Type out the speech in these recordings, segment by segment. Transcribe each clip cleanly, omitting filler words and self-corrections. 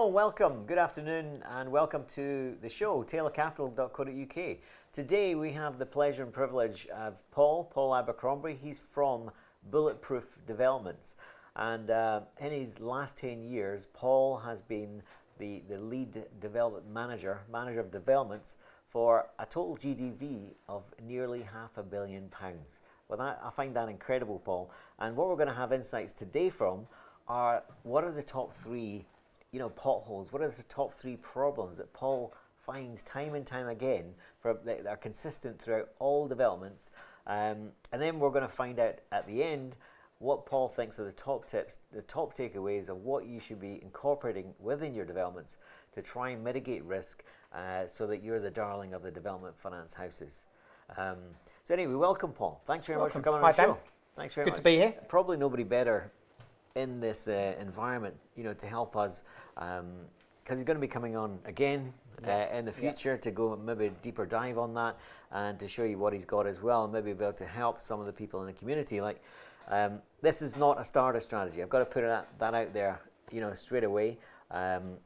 Hello, welcome, good afternoon, and welcome to the show, taylorcapital.co.uk. Today we have the pleasure and privilege of Paul Abercrombie. He's from Bulletproof Development, and in his last 10 years, Paul has been the lead development manager of developments for a total GDV of nearly £500 million. Well, I find that incredible, Paul. And what we're going to have insights today from are what are the top three potholes, what are the top three problems that Paul finds time and time again that are consistent throughout all developments. And then we're going to find out at the end what Paul thinks are the top tips, the top takeaways of what you should be incorporating within your developments to try and mitigate risk so that you're the darling of the development finance houses. So anyway, welcome, Paul. Thanks very much for coming on the show. Thanks very much. Good to be here. Probably nobody better in this environment, to help us, because he's going to be coming on again in the future to go maybe a deeper dive on that and to show you what he's got as well, and maybe be able to help some of the people in the community. Like, this is not a starter strategy. I've got to put that out there, straight away.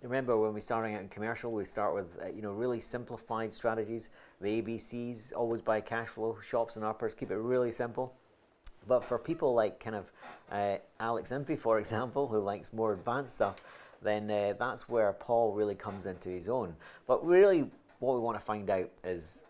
Remember, when we're starting out in commercial, we start with really simplified strategies. The ABCs, always buy cash flow, shops and uppers, keep it really simple. But for people like kind of Alex Impey, for example, who likes more advanced stuff, then that's where Paul really comes into his own. But really what we want to find out is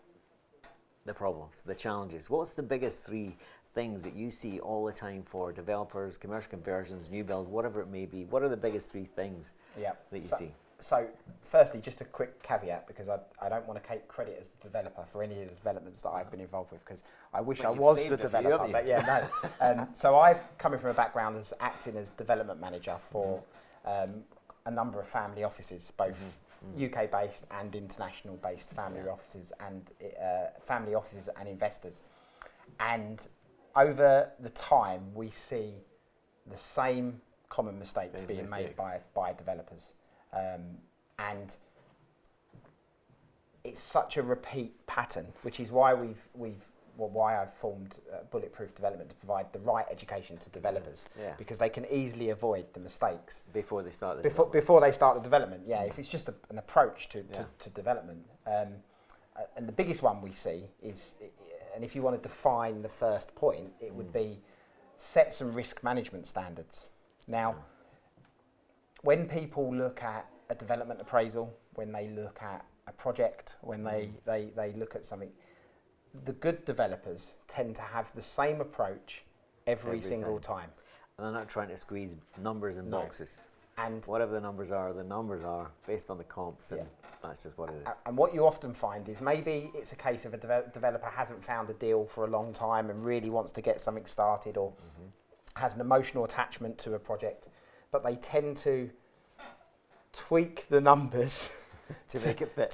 the problems, the challenges. What's the biggest three things that you see all the time for developers, commercial conversions, new build, whatever it may be? What are the biggest three things that you see? So firstly, just a quick caveat, because I don't want to take credit as the developer for any of the developments that I've been involved with, because I wish I was the developer. But yeah, no. So I've coming from a background as acting as development manager for a number of family offices, both UK based and international based family offices and investors. And over the time, we see the same common mistakes being made by developers. And it's such a repeat pattern, which is why why I've formed Bulletproof Development, to provide the right education to developers, because they can easily avoid the mistakes before they start before they start the development. If it's just an approach to development, and the biggest one we see is, and if you want to define the first point, it would be set some risk management standards. Now, when people look at a development appraisal, when they look at a project, when they look at something, the good developers tend to have the same approach every single time. And they're not trying to squeeze numbers in boxes. And whatever the numbers are based on the comps, and that's just what it is. And what you often find is maybe it's a case of a developer hasn't found a deal for a long time and really wants to get something started, or has an emotional attachment to a project, but they tend to tweak the numbers to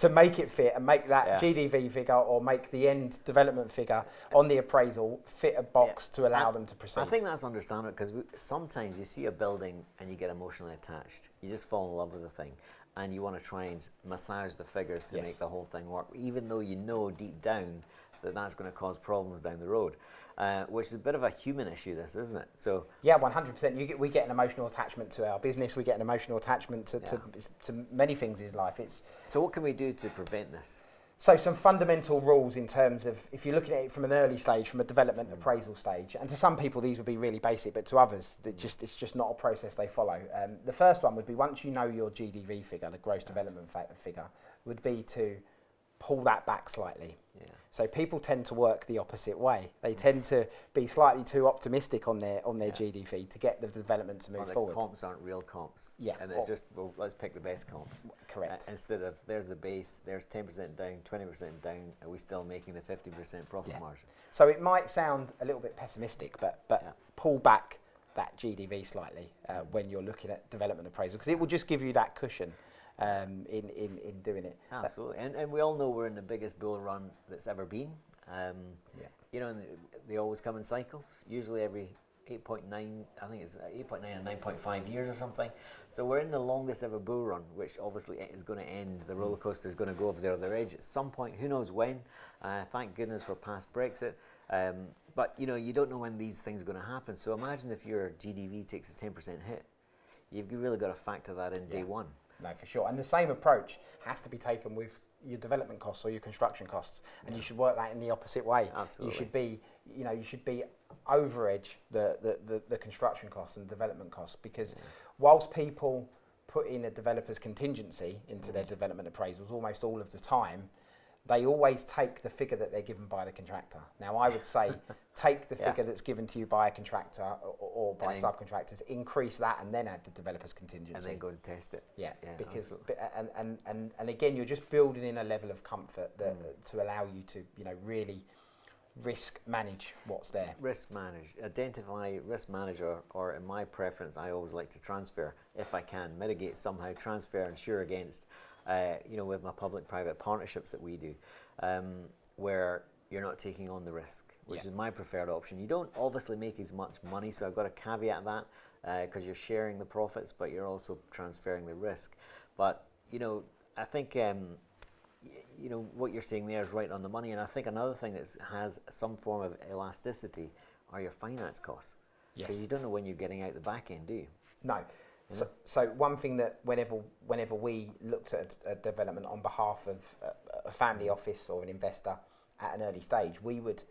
make it fit and make that GDV figure, or make the end development figure on the appraisal fit a box to allow them to proceed. I think that's understandable, because sometimes you see a building and you get emotionally attached. You just fall in love with the thing and you want to try and massage the figures to make the whole thing work, even though you know deep down that that's going to cause problems down the road. Which is a bit of a human issue, this, isn't it? So 100%. We get an emotional attachment to our business. We get an emotional attachment to many things in life. So what can we do to prevent this? So some fundamental rules in terms of, if you're looking at it from an early stage, from a development appraisal stage, and to some people these would be really basic, but to others it's just not a process they follow. The first one would be, once you know your GDV figure, the gross development figure, would be to pull that back slightly. So people tend to work the opposite way. They tend to be slightly too optimistic on their GDV to get the development to move forward. The comps aren't real comps. And it's just, let's pick the best comps. Correct. Instead of, there's the base, there's 10% down, 20% down, are we still making the 50% profit margin? So it might sound a little bit pessimistic, but pull back that GDV slightly when you're looking at development appraisal, because it will just give you that cushion in doing it. Absolutely, and we all know we're in the biggest bull run that's ever been. And they always come in cycles, usually every 8.9, I think it's 8.9 and 9.5 years or something. So we're in the longest ever bull run, which obviously is going to end. The roller coaster is going to go over the other edge at some point. Who knows when? Thank goodness we're past Brexit. But you don't know when these things are going to happen. So imagine if your GDV takes a 10% hit. You've really got to factor that in day one. No, for sure. And the same approach has to be taken with your development costs or your construction costs, and you should work that in the opposite way. Absolutely. You should be over edge the construction costs and development costs, because whilst people put in a developer's contingency into their development appraisals almost all of the time, they always take the figure that they're given by the contractor. Now, I would say take the figure that's given to you by a contractor or by subcontractors, increase that, and then add the developer's contingency. And then go and test it. Yeah, because and again, you're just building in a level of comfort that to allow you to really risk manage what's there. Risk manage, identify, risk manage, or in my preference, I always like to transfer if I can, mitigate somehow, transfer, insure against. With my public-private partnerships that we do, where you're not taking on the risk, which is my preferred option. You don't obviously make as much money, so I've got to caveat that because you're sharing the profits, but you're also transferring the risk. But I think what you're saying there is right on the money, and I think another thing that has some form of elasticity are your finance costs, because you don't know when you're getting out the back end, do you? No. So one thing that whenever we looked at a development on behalf of a family office or an investor at an early stage, we would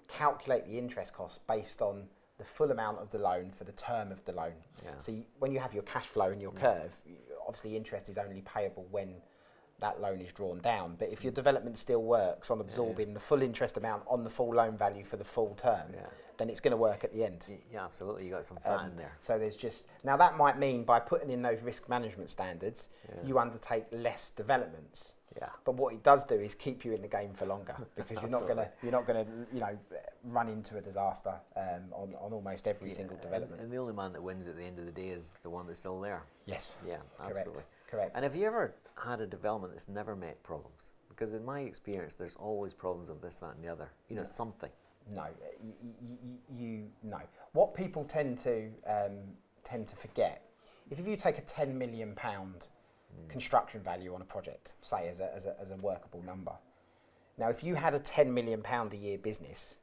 calculate the interest costs based on the full amount of the loan for the term of the loan. Yeah. So when you have your cash flow in your curve, obviously interest is only payable when that loan is drawn down. But if your development still works on absorbing the full interest amount on the full loan value for the full term, then it's going to work at the end. Yeah, absolutely. You got some fat in there. So there's now that might mean by putting in those risk management standards, you undertake less developments. Yeah. But what it does do is keep you in the game for longer, because you're not going to run into a disaster on almost every single development. And the only man that wins at the end of the day is the one that's still there. Yes. Yeah, absolutely. Correct. And have you ever had a development that's never met problems? Because in my experience, there's always problems of this, that, and the other. Something. No, no. What people tend to forget is if you take a £10 million construction value on a project, say as a workable number. Now, if you had a £10 million a year business,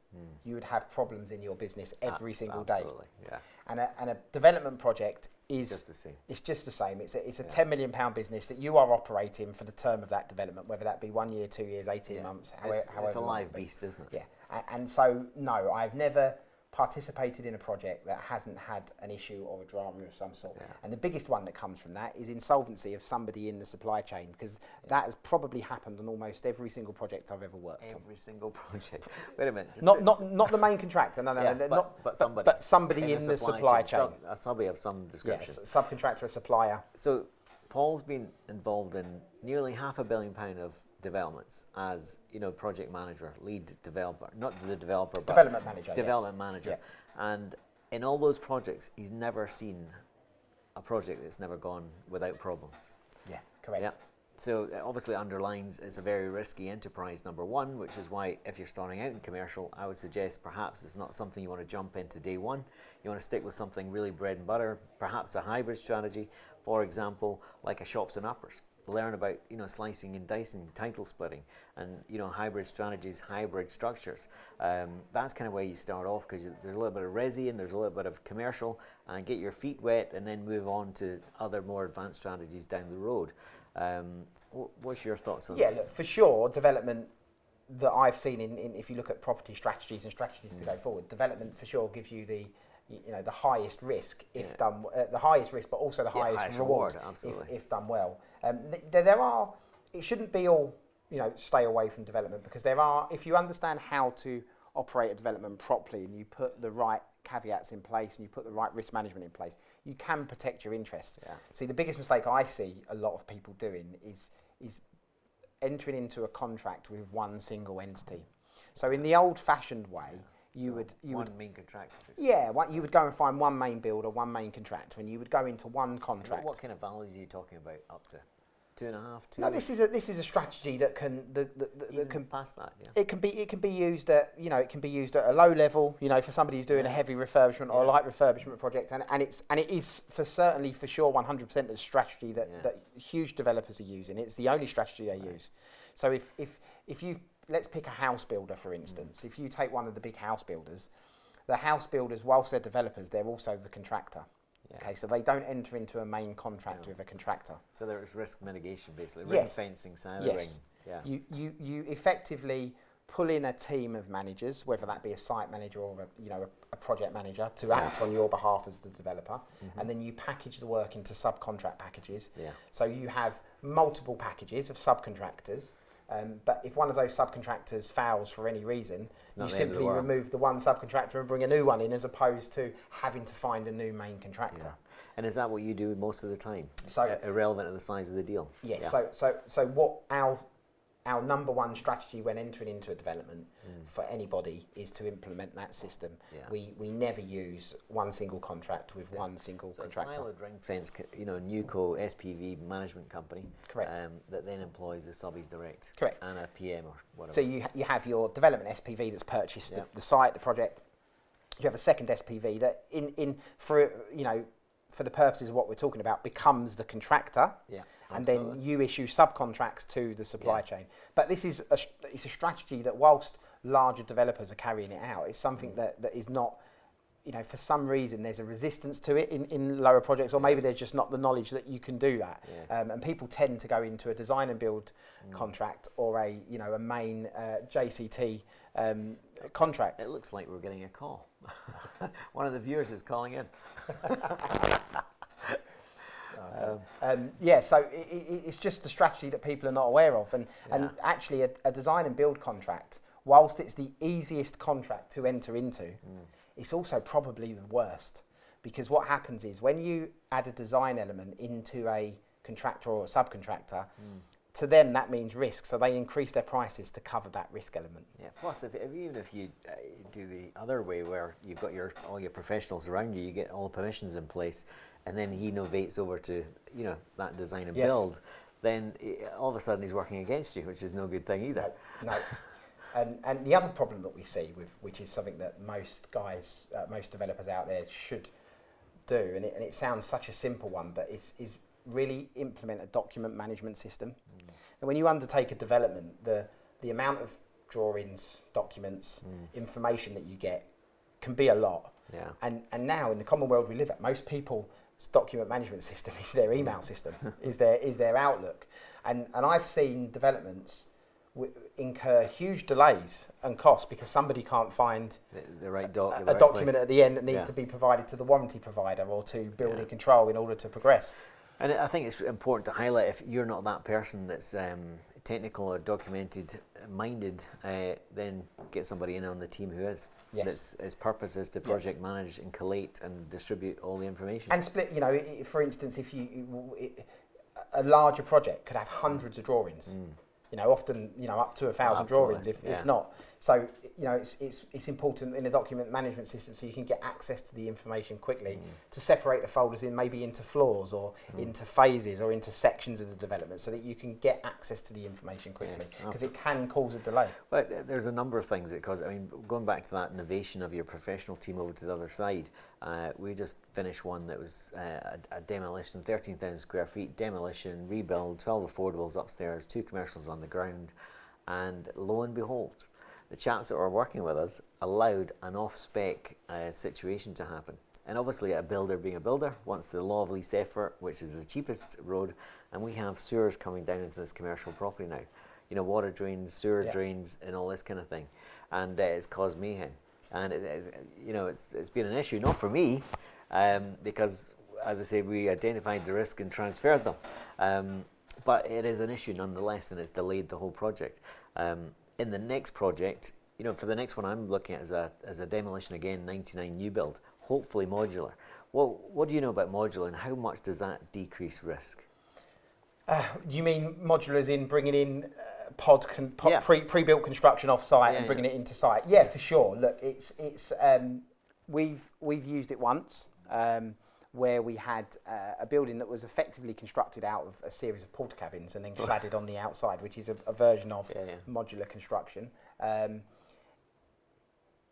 you would have problems in your business every single day. Absolutely, yeah. And a development project is just the same. It's just the same. It's a £10 million business that you are operating for the term of that development, whether that be 1 year, 2 years, 18 months, however. It's a live beast, isn't it? Yeah. And so, no, I've never participated in a project that hasn't had an issue or a drama of some sort. Yeah. And the biggest one that comes from that is insolvency of somebody in the supply chain, because that has probably happened on almost every single project I've ever worked on. Every single project. Wait a minute. Not the main contractor. No, but somebody in the supply chain. A subby of some description. Yes, subcontractor, a supplier. So Paul's been involved in nearly £500 million of developments as project manager, lead developer, not the developer, but development manager. Yeah. And in all those projects, he's never seen a project that's never gone without problems. Yeah, correct. Yeah. So it obviously underlines it's a very risky enterprise, number one, which is why if you're starting out in commercial, I would suggest perhaps it's not something you want to jump into day one. You want to stick with something really bread and butter, perhaps a hybrid strategy, for example, like a shops and uppers. Learn about slicing and dicing, title splitting, and hybrid strategies, hybrid structures. That's kind of where you start off, because there's a little bit of resi and there's a little bit of commercial, and get your feet wet, and then move on to other more advanced strategies down the road. What's your thoughts on that? Yeah, look, for sure, development that I've seen in if you look at property strategies and strategies to go forward, development for sure gives you the highest risk if done, the highest risk, but also the highest reward if done well. There are, it shouldn't be all, stay away from development, because there are, if you understand how to operate a development properly and you put the right caveats in place and you put the right risk management in place, you can protect your interests. Yeah. See, the biggest mistake I see a lot of people doing is entering into a contract with one single entity. So in the old-fashioned way, you would main contractor. Yeah, you would go and find one main builder, one main contractor, and you would go into one contract. What kind of values are you talking about? Up to 2.5, 2? No, this is a strategy that can that can past that. Yeah. It can be used at it can be used at a low level. For somebody who's doing a heavy refurbishment or a light refurbishment project, and it is for sure 100% the strategy that huge developers are using. It's the only strategy they use. So if you let's pick a house builder, for instance. If you take one of the big house builders, the house builders, whilst they're developers, they're also the contractor. Yeah. Okay, so they don't enter into a main contract with a contractor. So there's risk mitigation, basically, ring fencing side of the ring. Yeah. You effectively pull in a team of managers, whether that be a site manager or a project manager, to act on your behalf as the developer, and then you package the work into subcontract packages. Yeah. So you have multiple packages of subcontractors, but if one of those subcontractors fails for any reason, you simply remove the one subcontractor and bring a new one in, as opposed to having to find a new main contractor. Yeah. And is that what you do most of the time? So irrelevant to the size of the deal? Yes. Yeah. So what our number one strategy when entering into a development for anybody is to implement that system. Yeah. We never use one single contract with one single contractor. So a siloed ring fence, Newco SPV management company. Correct. That then employs the subbies direct. Correct. And a PM or whatever. So you have your development SPV that's purchased the site, the project. You have a second SPV that for the purposes of what we're talking about, becomes the contractor. Yeah. And then you issue subcontracts to the supply chain. But this is it's a strategy that, whilst larger developers are carrying it out, it's something that is not, for some reason there's a resistance to it in lower projects, or maybe there's just not the knowledge that you can do that. Yes. And people tend to go into a design and build contract or a main JCT contract. It looks like we're getting a call. One of the viewers is calling in. So it's just a strategy that people are not aware of, and actually a design and build contract, whilst it's the easiest contract to enter into, it's also probably the worst, because what happens is when you add a design element into a contractor or a subcontractor, to them that means risk, so they increase their prices to cover that risk element. Yeah. Plus, even if you do the other way, where you've got all your professionals around you, you get all the permissions in place, and then he novates over to that design and build, then all of a sudden he's working against you, which is no good thing either. No. And the other problem that we see, which is something that most developers out there should do, and it sounds such a simple one, but is really implement a document management system. And when you undertake a development, the amount of drawings, documents, information that you get can be a lot. Yeah. And now in the common world we live at, most people's document management system is their email system, is their Outlook. And I've seen developments incur huge delays and costs because somebody can't find the right document at the end that needs to be provided to the warranty provider or to building control in order to progress. And I think it's important to highlight, if you're not that person that's technical or documented minded, then get somebody in on the team who is. Yes. Its purpose is to project manage and collate and distribute all the information. And split, for instance, if a larger project could have hundreds of drawings. Often up to 1,000 drawings, if not. So it's important in a document management system, so you can get access to the information quickly to separate the folders maybe into floors or into phases or into sections of the development, so that you can get access to the information quickly, because it can cause a delay. But there's a number of things that cause. Going back to that innovation of your professional team over to the other side, we just finished one that was a demolition, 13,000 square feet, demolition, rebuild, 12 affordables upstairs, 2 commercials on the ground, and lo and behold, the chaps that were working with us allowed an off-spec situation to happen. And obviously a builder being a builder wants the law of least effort, which is the cheapest road, and we have sewers coming down into this commercial property now. Water drains, sewer drains, and all this kind of thing. And it's caused mayhem. And it's been an issue, not for me, because, as I say, we identified the risk and transferred them. But it is an issue nonetheless, and it's delayed the whole project. In the next project, for the next one I'm looking at as a demolition again, 99 new build, hopefully modular. Well, what do you know about modular, and how much does that decrease risk? You mean modular as in bringing in pre-built construction off-site and bringing it into site? Yeah, for sure. Look, it's we've used it once. Where we had a building that was effectively constructed out of a series of porta cabins and then cladded on the outside, which is a version of modular construction.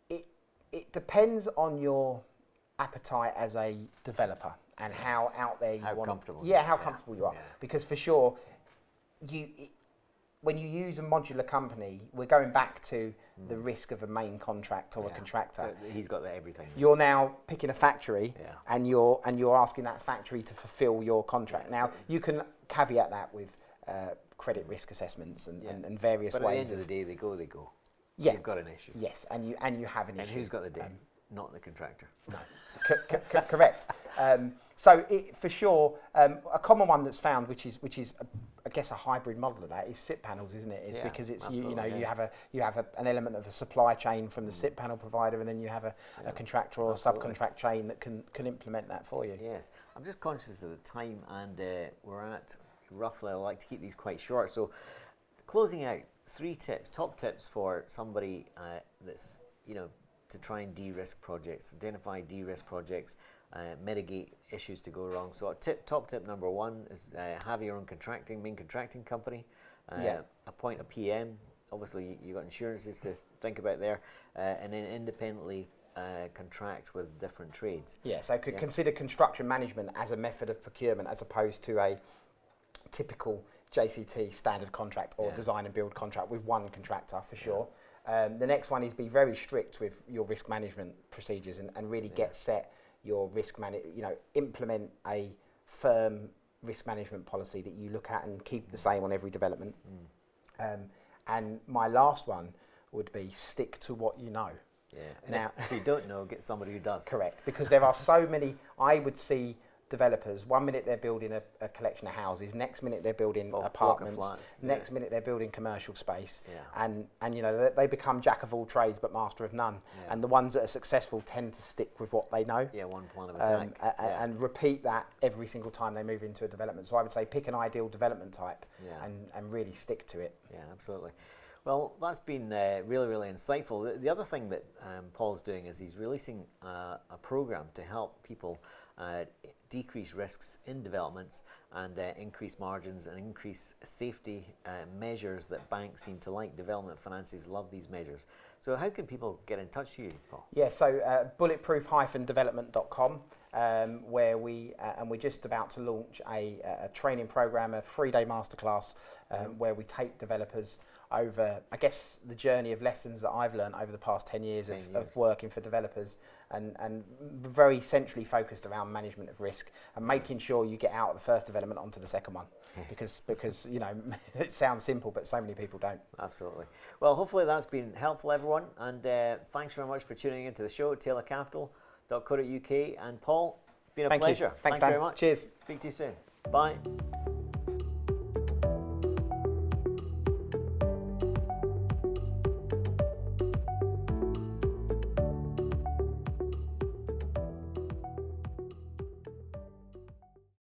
It depends on your appetite as a developer and how out there you want. Comfortable. How comfortable you are. Because for sure, when you use a modular company, we're going back to the risk of a main contract or a contractor. So he's got everything. You're now picking a factory, and you're asking that factory to fulfil your contract. Now you can caveat that with credit risk assessments and various ways. But at the end of the day, they go. Yeah. You've got an issue. Yes, and you have an issue. And who's got the debt? Not the contractor. No, correct. So for sure, a common one that's found, which is I guess a hybrid model of that, is SIP panels, isn't it? It's because it's you have an element of a supply chain from the SIP panel provider, and then you have a contractor or a subcontract chain that can implement that for you. Yes, I'm just conscious of the time, and we're at roughly. I like to keep these quite short. So, closing out, 3 tips, top tips for somebody that's to try and de-risk projects, identify de-risk projects, mitigate issues to go wrong. So top tip number 1 is have your own main contracting company, appoint a PM. Obviously you've got insurances to think about there, and then independently contract with different trades. Yeah, so consider construction management as a method of procurement as opposed to a typical JCT standard contract or design and build contract with one contractor for sure. The next one is be very strict with your risk management procedures and really get set your risk implement a firm risk management policy that you look at and keep the same on every development. And my last one would be stick to what you know. Yeah. Now, if you don't know, get somebody who does. Correct, because there are so many. I would see developers, one minute they're building a collection of houses, next minute they're building apartments, next minute they're building commercial space, and they become jack of all trades but master of none. And the ones that are successful tend to stick with what they know. One plan of attack. And repeat that every single time they move into a development. So I would say pick an ideal development type and really stick to it. Yeah, absolutely. Well, that's been really, really insightful. The other thing that Paul's doing is he's releasing a program to help people decrease risks in developments and increase margins and increase safety measures that banks seem to like. Development finances love these measures. So how can people get in touch with you, Paul? Yeah, so bulletproof-development.com, where we're just about to launch a training program, a 3-day masterclass, where we take developers over, I guess, the journey of lessons that I've learned over the past 10 years of working for developers, and very centrally focused around management of risk and making sure you get out of the first development onto the second one. Yes. Because it sounds simple, but so many people don't. Absolutely. Well, hopefully that's been helpful, everyone, and thanks very much for tuning into the show, taylorcapital.co.uk. And Paul, it's been a pleasure. Thanks very much. Cheers. Speak to you soon. Bye.